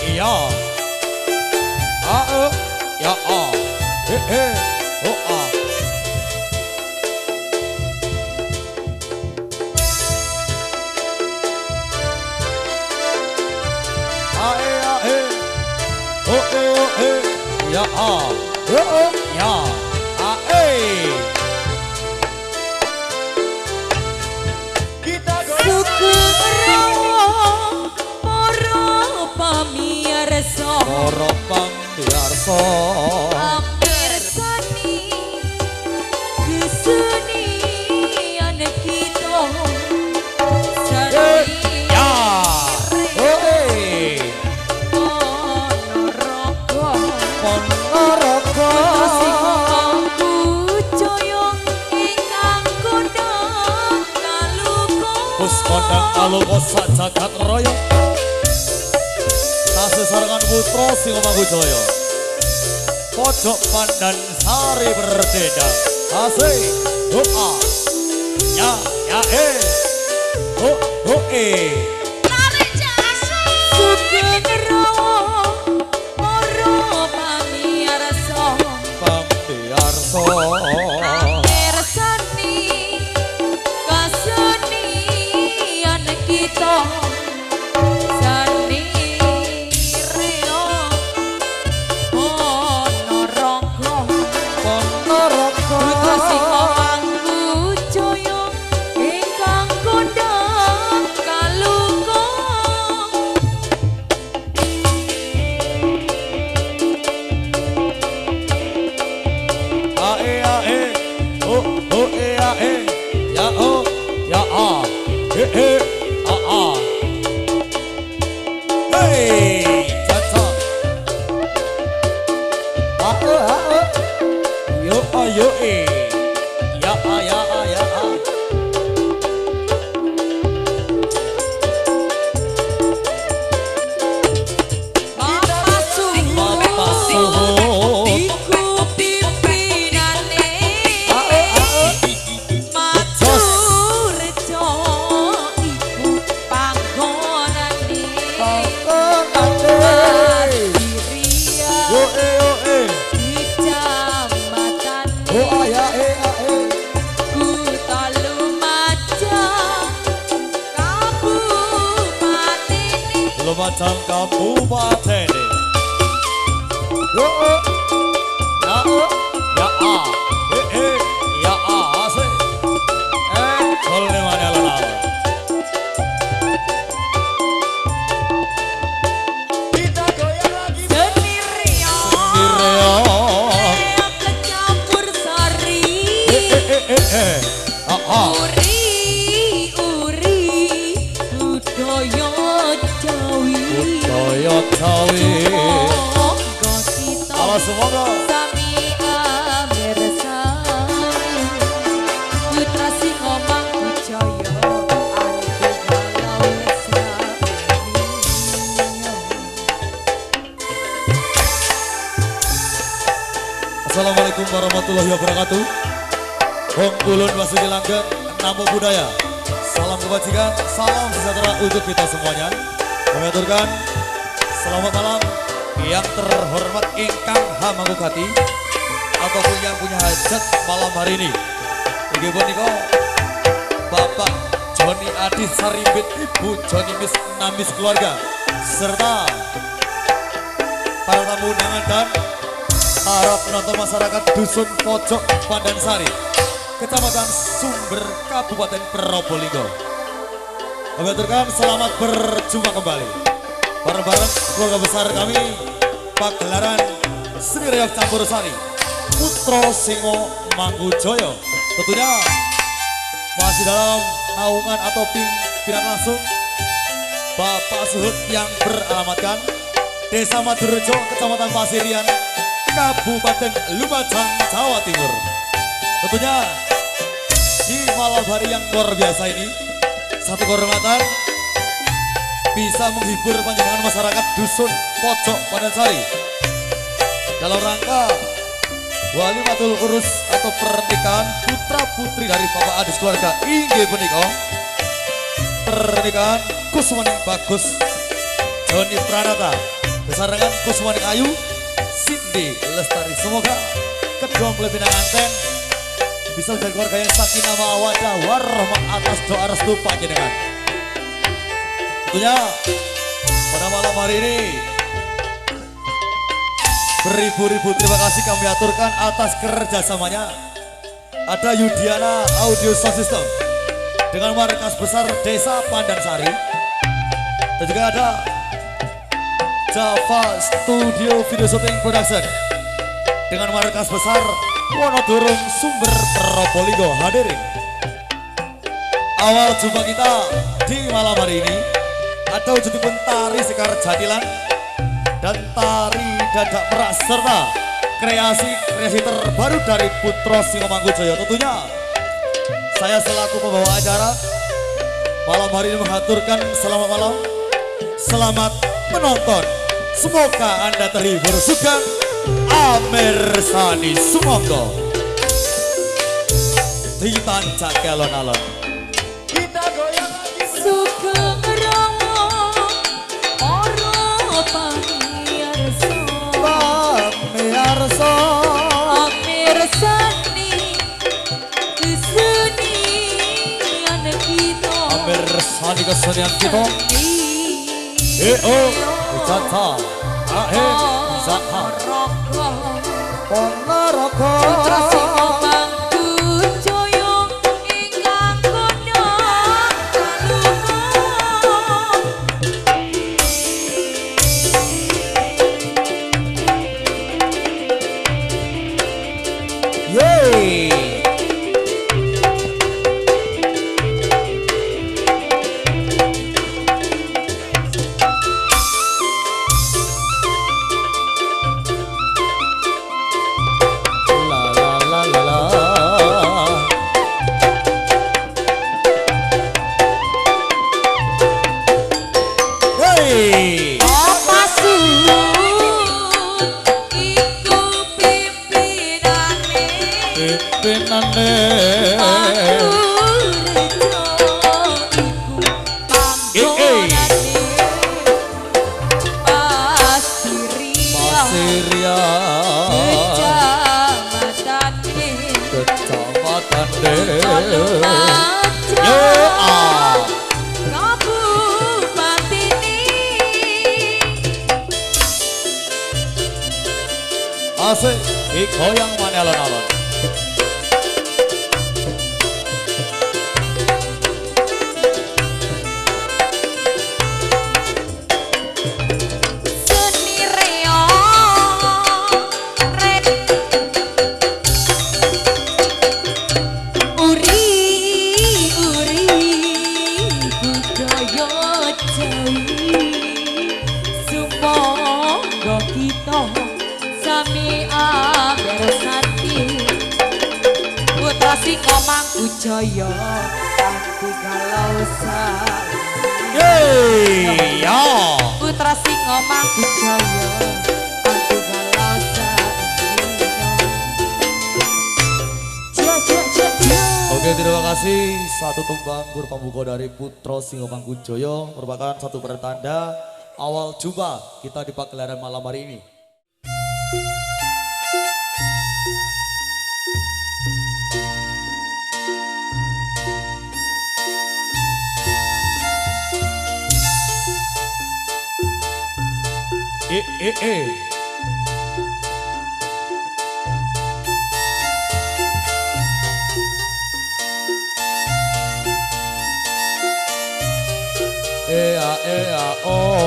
iya. Ya oh ya ya Kita Sugeng rawa para pamirsa para pamirsa amirsani kesenian kita seni ya Ponorogo Ponorogo Wis kondang kaluka sak jagat raya kasesarengan putra sing Manggujaya pojok Pandan Sari berdendang asik doa ya Sugeng rawa para pamirsa pamirsa amirsani kesenian kita seni rea Ponorogo Ponorogo putra sing Manggujaya ingkang kondang kaluka Hey, caca. Yo ayo ya Bapak Suho iku pimpinane Matur rejo iku panggonane Diriya di jambatan Kutha Lumajang Kabupaten Lumajang Kabupaten. Yo ya asik. Golne mana lawan. Kita goyang lagi. Seni ria kecampur sari uri budaya Jawi Budaya Jawi. Monggo kita Halo semoga. sami amirsani putra sing Manggujaya anti galau Assalamualaikum warahmatullahi wabarakatuh. Wong Kulon Basuki Langgeng, Namo Buddhaya. Salam kebajikan, salam sejahtera untuk kita semuanya. Kami aturkan selamat malam yang terhormat ingkang hamangukati ataupun yang punya hajat malam hari ini. Iki punika Bapak Joni Adi Sarimbit, Ibu Joni Mis Namis keluarga serta para tamu undangan dan para penonton masyarakat Dusun Pojok Pandansari, Kecamatan Sumber, Kabupaten Probolinggo. Kami aturkan selamat berjumpa kembali bareng-bareng keluarga besar kami Pagelaran Seni Reog Campur Sari Putra Singo Manggujaya. Tentunya masih dalam naungan atau pimpinan langsung Bapak Suhut yang beralamatkan Desa Madurejo, Kecamatan Pasirian, Kabupaten Lumajang, Jawa Timur. Tentunya di malam hari yang luar biasa ini, satu kehormatan bisa menghibur panjenengan masyarakat Dusun Pojok Pandansari dalam rangka walimatul urus atau pernikahan putra putri dari Bapak Adis keluarga inggih punika pernikahan Kusmaning Bagus Doni Pranata besarangan Kuswani Ayu Cindy Lestari. Semoga kedua mempelai pinang anten bisa menjadi keluarga yang sakinah mawaddah warahmah atas doa restu panjenengan. Tentunya pada malam hari ini beribu-ribu terima kasih kami aturkan atas kerjasamanya. Ada Yudiana Audio Sound System dengan markas besar Desa Pandansari, dan juga ada Java Studio Video Shooting Production dengan markas besar Wonodurung Sumber Probolinggo hadirin. Awal jumpa kita di malam hari ini ada wujudipun tari Sekar Jatilan dan tari Dadak Merak serta kreasi terbaru dari Putra Singomangkujoyo. Tentunya saya selaku pembawa acara malam hari ini mengaturkan selamat malam, selamat menonton. Semoga Anda terhibur. Sugeng Amir Sani Sumangga ditancak alon-alon. Kita goyang lagi. Sugeng Rama ora pamirsa. Pamirsa Amirsani kesenian kita. Amir Sani kesenian kita. Wisata Wisata Ponorogo Putra Singomangkujoyo ingkang kono Yeay. La la la la la. Hey. apa sun iku pimpinane Pimpinane Pasiria Kecamatan Asik, goyang mana alon-alon. Putra Singomangkujoyo aku galau Yeay, ya. Putra Singomangkujoyo aku galau Oke, terima kasih. Satu tumbang pambuka dari Putra Singomangkujoyo merupakan satu pertanda awal jumpa kita di pagelaran malam hari ini. Oh.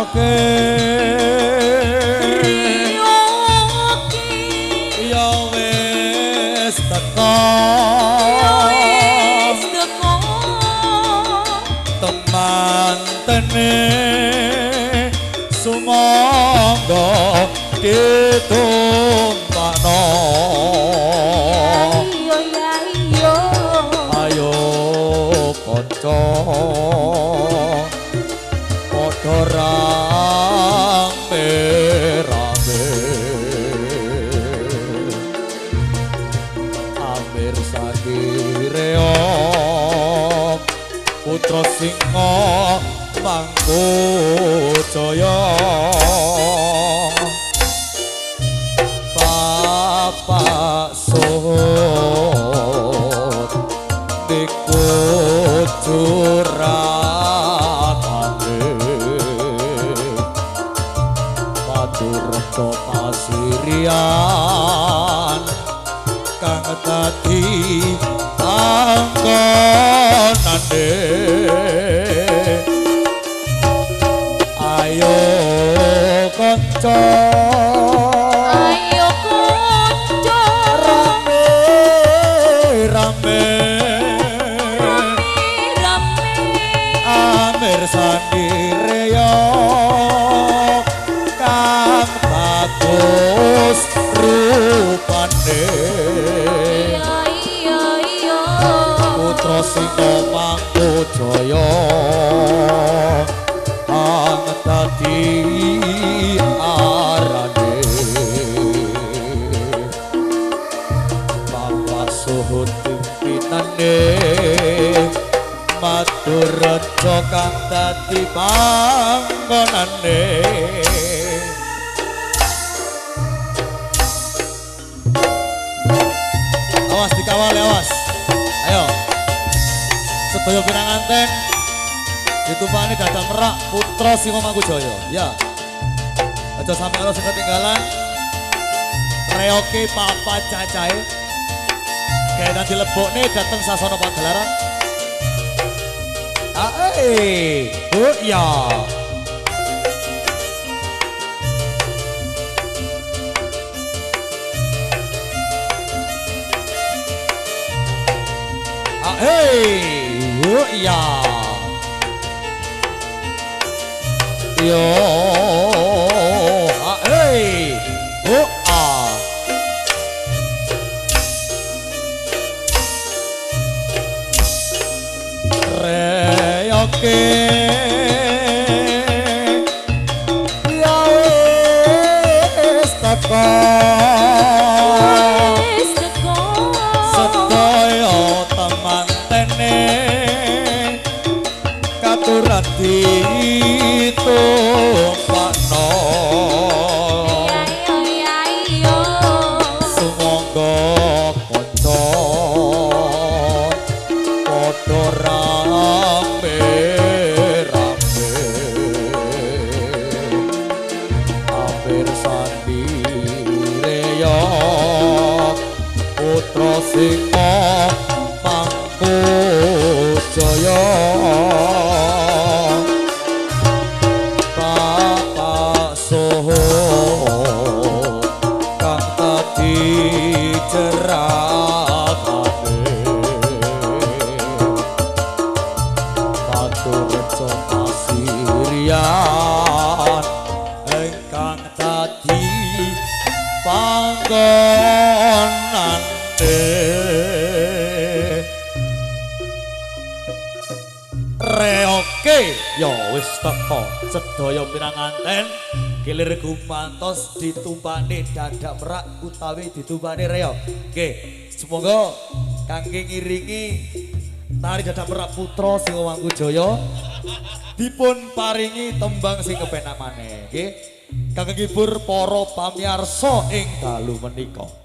Oke. Ya wis teko. Temantene sumangga ditumpakno. Yo reok putra singa Mangkujaya Bapak Sot dikucurakane Maturja pasirian kang dadi panggonane ayo kanca Ayo kanca rame rame rame amer sandireya kang bagus rupane iya putra singa Mangkujaya kang dadi arane Bapak Suhut pimpinane Maturja kang dadi panggonane awas dikawal awas ayo sedaya pinanganten ditumpani dadah merak putra singa Mangkujaya ya aja sampe ana sing ketinggalan reoke papa cacahe kaya dilebokne dateng sasana pagelaran bu ya bu ya yo bu reoke ya wis teko sedaya temantene katuran ditumpakno sumangga kanca padha rame rame ampir sandireya putra singa Mangkujaya Bapak Soho kang dadi cerakane Maturja pasirian ingkang dadi panggonane reoke ya wis teko sedaya pinanganten gilir gumantos ditumpani dadak merak utawi ditumpani reok nggih semoga kangge ngiringi tari dadak merak putra singa Mangkujaya dipun paringi tembang sing kepenak maneh nggih kangge ngibur para pamirsa ing dalu menika.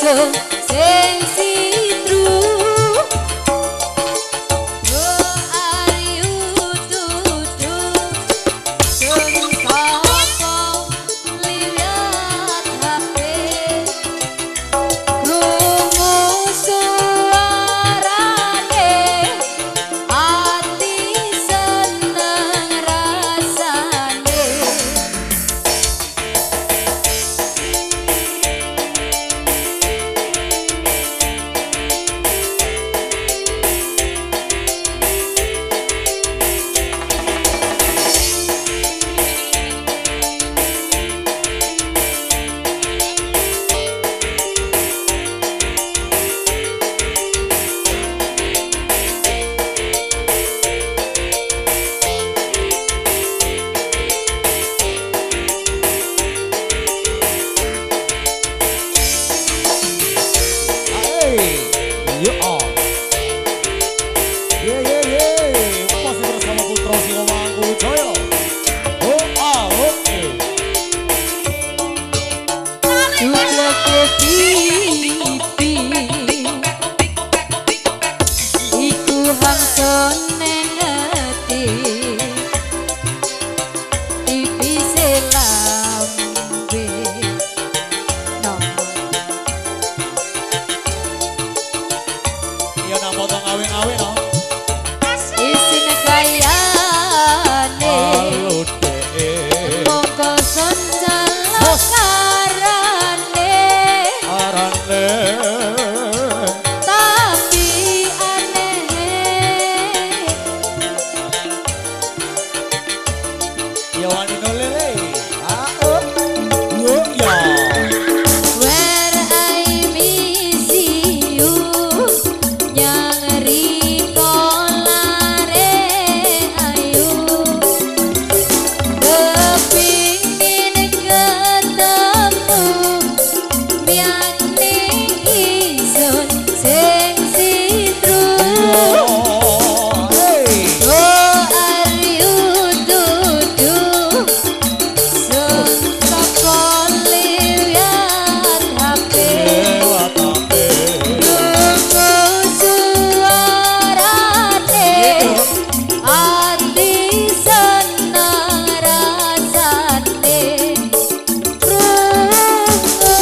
ingsun sing sitru oh ayu dudu sing sapa liwat HP krungu suarane ati seneng rasane Masih bersama Putra Sinomangku Jaya. Oh ah oh Duduk pipi iku hangson nengeti pipi selambe nomor iya nak potong awe-awe no. isin gayane Halo dek mongko son karane arane tapi aneh ya wani no lele. Ah oh ya. Where I miss you yang riko lare ayu kepingin ketemu biak ning isun sing sitru Oh hey. oh ayu dudu sun sapa liwat HP Lewat ape. krungu suarane ati seneng rasane krungu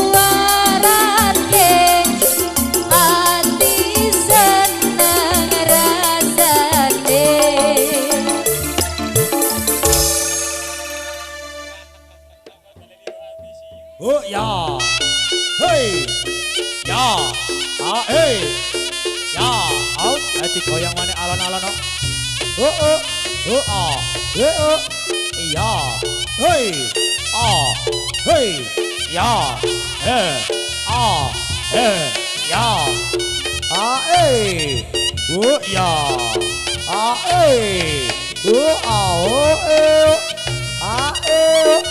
suarane ati seneng rasane Oh ya. Hey. Ya. Ah hey. Ya. Out. Digoyang mana alon-alon no. Oh oh. Oh ah. Oh. Iya. Hey. Ah. Hey. Ya. Ah. Ya. Ah hey. Oh ya. Ah hey. Oh ah. Oh ah oh.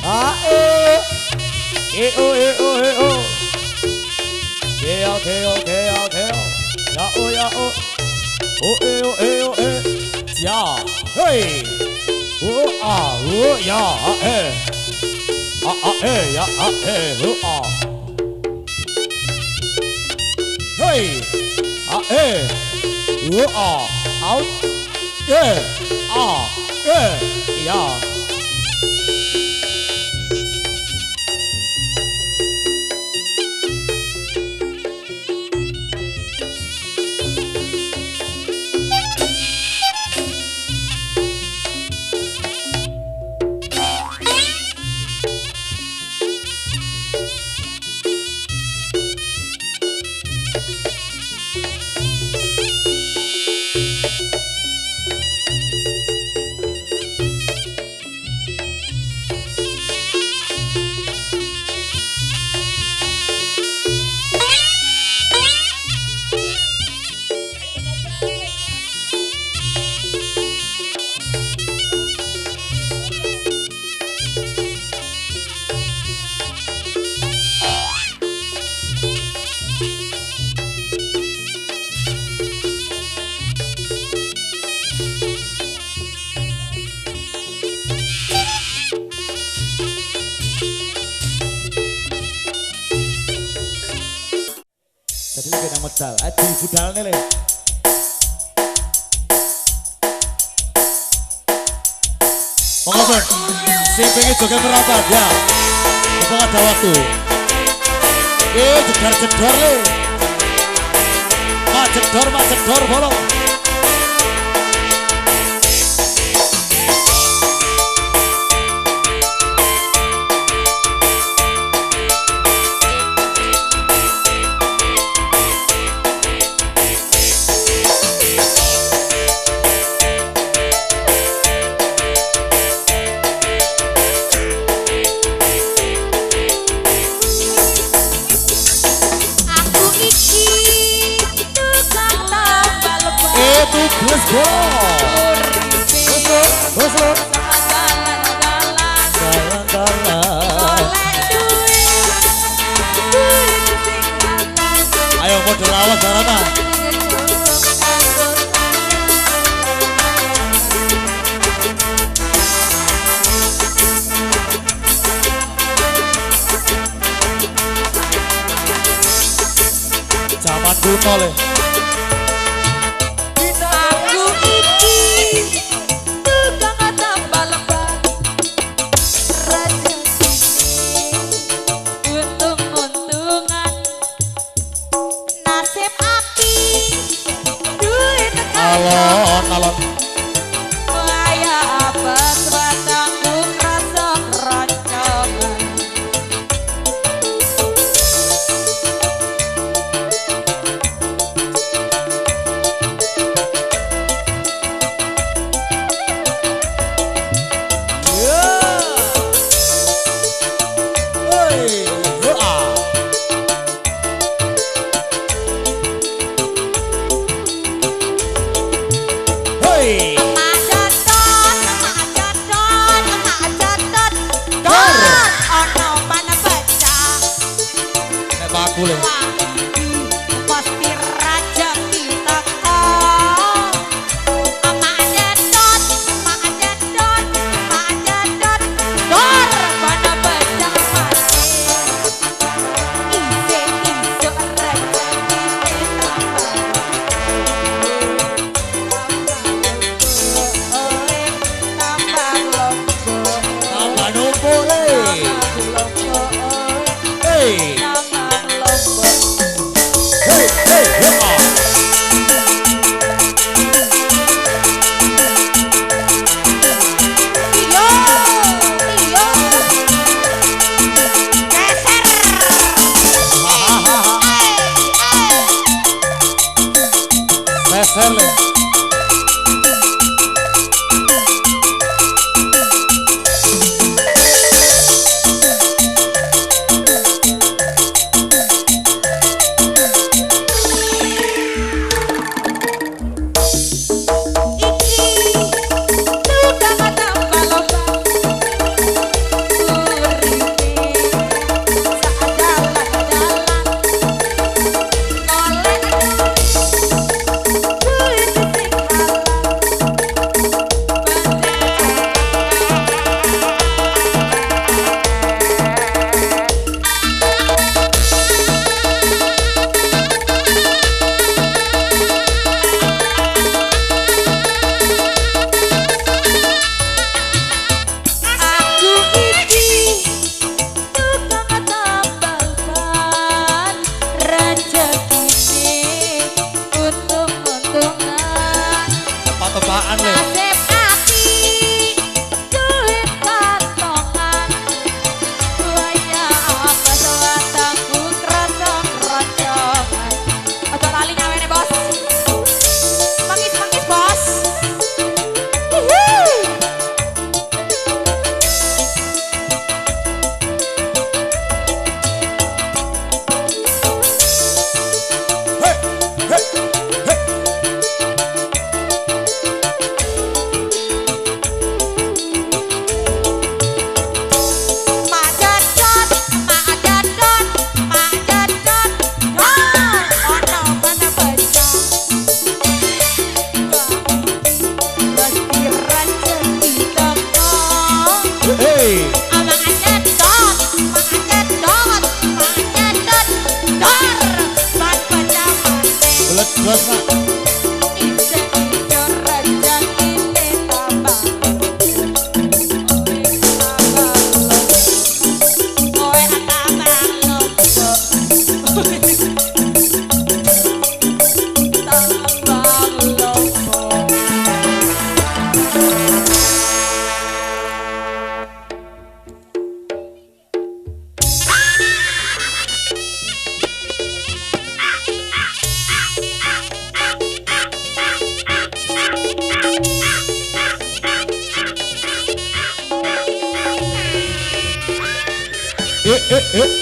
Ah oh. Yeah, okay. Ya oh. Oh. Ja. Hey. Oh ah. Oh ya. Ya. Oh ah. Hey. Oh ah. Out. Yeah. Ya. medal. Di budal nih le. Monggo Bun, sing pengen joget merapat ya. Mumpung ada waktu. Jedor le. Mak jedor bolong. Aku iki tukang tambal ban. Let's go. Bosor. Jalan-jalan Jalan-jalan. oleh duit sing lanang. Ayo model lawas Sarana. Zaman kuno le. Aku iki tukang tambal ban. Raja sini untung-untungan. Nasib aki duit Alon. kaya apa batangku rasa keroncongan. Emak jadon, dor, ono mana pecah. Baku le. Wah, pasti raja kita kok. Emak jadon, dor, mana pecah mati. Ise raja kita Tambah numpuk le. Hey. Beser le. Oleh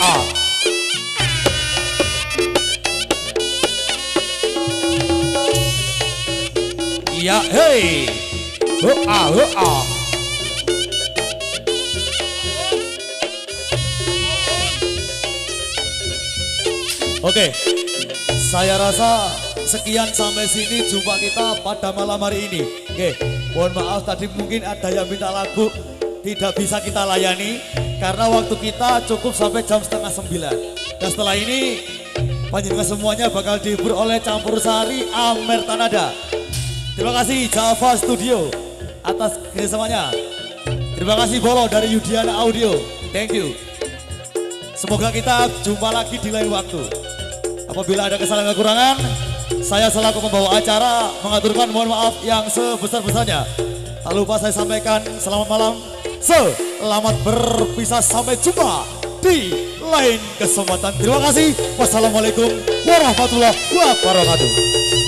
ah. Iya, hei. Ah. Oke, saya rasa sekian sampai sini jumpa kita pada malam hari ini. Oke, mohon maaf tadi mungkin ada yang minta lagu tidak bisa kita layani karena waktu kita cukup sampai jam 8:30. Dan setelah ini panjenengan semuanya bakal dihibur oleh Campur Sari Amer Tanada. Terima kasih Java Studio atas kerjasamanya. Terima kasih Bolo dari Yudiana Audio. Thank you. Semoga kita jumpa lagi di lain waktu. Apabila ada kesalahan kekurangan, saya selaku pembawa acara mengaturkan mohon maaf yang sebesar-besarnya. Tak lupa saya sampaikan selamat malam, selamat berpisah, sampai jumpa di lain kesempatan. Terima kasih. Wassalamualaikum warahmatullahi wabarakatuh.